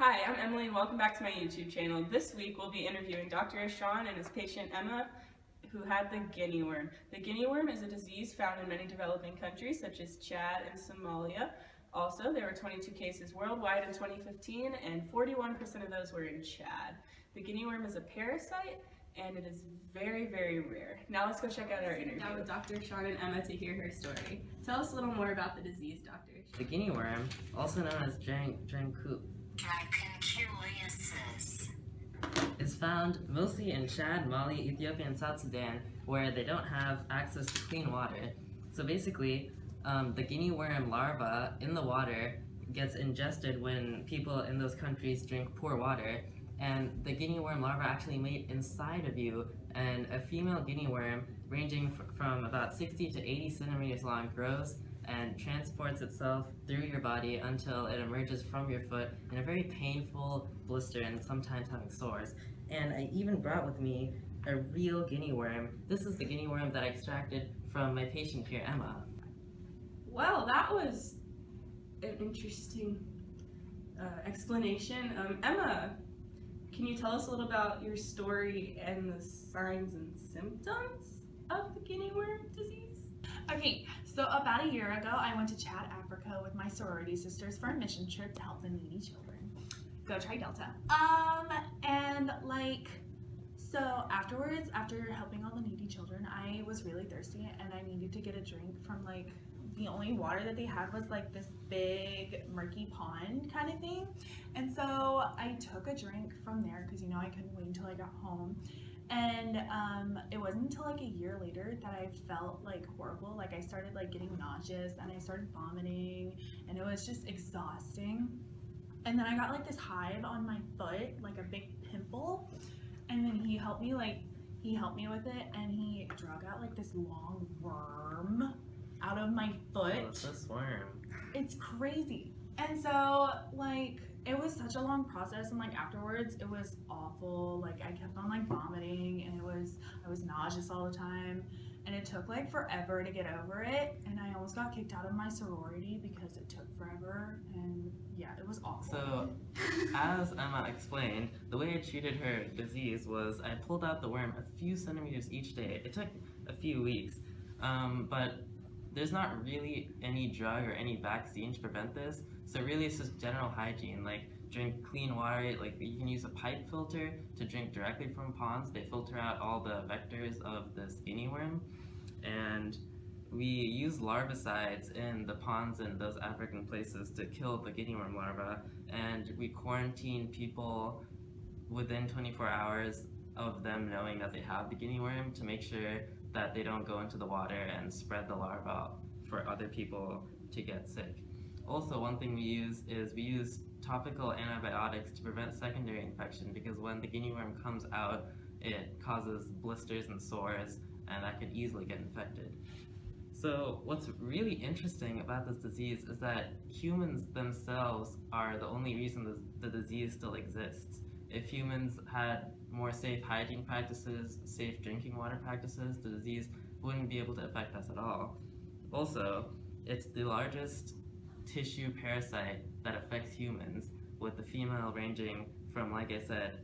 Hi, I'm Emily and welcome back to my YouTube channel. This week we'll be interviewing Dr. Sean and his patient Emma, who had the guinea worm. The guinea worm is a disease found in many developing countries such as Chad and Somalia. Also, there were 22 cases worldwide in 2015 and 41% of those were in Chad. The guinea worm is a parasite and it is very, very rare. Now let's go check out our interview. Now with Dr. Sean and Emma to hear her story. Tell us a little more about the disease, Doctor. The guinea worm, also known as Draconculiasis, is found mostly in Chad, Mali, Ethiopia, and South Sudan, where they don't have access to clean water. So basically, the guinea worm larva in the water gets ingested when people in those countries drink poor water, and the guinea worm larva actually mate inside of you, and a female guinea worm ranging from about 60 to 80 centimeters long grows and transports itself through your body until it emerges from your foot in a very painful blister and sometimes having sores. And I even brought with me a real guinea worm. This is the guinea worm that I extracted from my patient here, Emma. Well, that was an interesting explanation. Emma, can you tell us a little about your story and the signs and symptoms of the guinea worm disease? Okay, so about a year ago, I went to Chad, Africa with my sorority sisters for a mission trip to help the needy children. Go Tri Delta. So afterwards, after helping all the needy children, I was really thirsty and I needed to get a drink from the only water that they had was this big murky pond kind of thing. And so I took a drink from there because I couldn't wait until I got home. And it wasn't until a year later that I felt horrible. I started getting nauseous and I started vomiting and it was just exhausting. And then I got this hive on my foot, a big pimple. And then he helped me with it and he drug out this long worm out of my foot. What's this worm? It's crazy. And so it was such a long process, and afterwards it was awful. I kept on vomiting and I was nauseous all the time, and it took forever to get over it, and I almost got kicked out of my sorority because it took forever, and yeah, it was awful. So, as Emma explained, the way I treated her disease was I pulled out the worm a few centimeters each day. It took a few weeks, but there's not really any drug or any vaccine to prevent this, so really it's just general hygiene, drink clean water. You can use a pipe filter to drink directly from ponds. They filter out all the vectors of this guinea worm, and we use larvicides in the ponds in those African places to kill the guinea worm larva, and we quarantine people within 24 hours of them knowing that they have the guinea worm to make sure that they don't go into the water and spread the larva for other people to get sick. Also, one thing we use is topical antibiotics to prevent secondary infection, because when the guinea worm comes out, it causes blisters and sores, and that could easily get infected. So what's really interesting about this disease is that humans themselves are the only reason the disease still exists. If humans had more safe hygiene practices, safe drinking water practices, the disease wouldn't be able to affect us at all. Also, it's the largest tissue parasite that affects humans, with the female ranging from, like I said,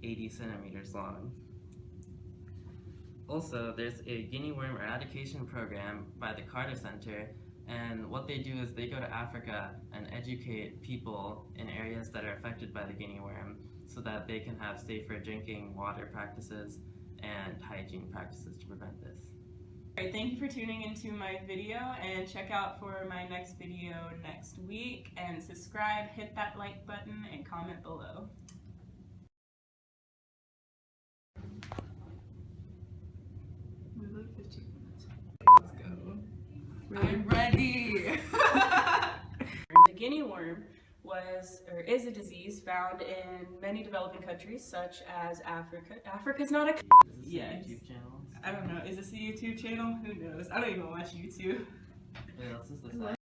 80 centimeters long. Also, there's a guinea worm eradication program by the Carter Center, and what they do is they go to Africa and educate people in areas that are affected by the guinea worm so that they can have safer drinking water practices and hygiene practices to prevent this. Alright, thank you for tuning into my video, and check out for my next video next week, and subscribe, hit that like button, and comment below. We have 15 minutes. Let's go. I'm ready! The guinea worm is a disease found in many developing countries such as Africa. Africa's not a Is this a YouTube channel? I don't know. Is this a YouTube channel? Who knows? I don't even watch YouTube. Yeah, let's just listen.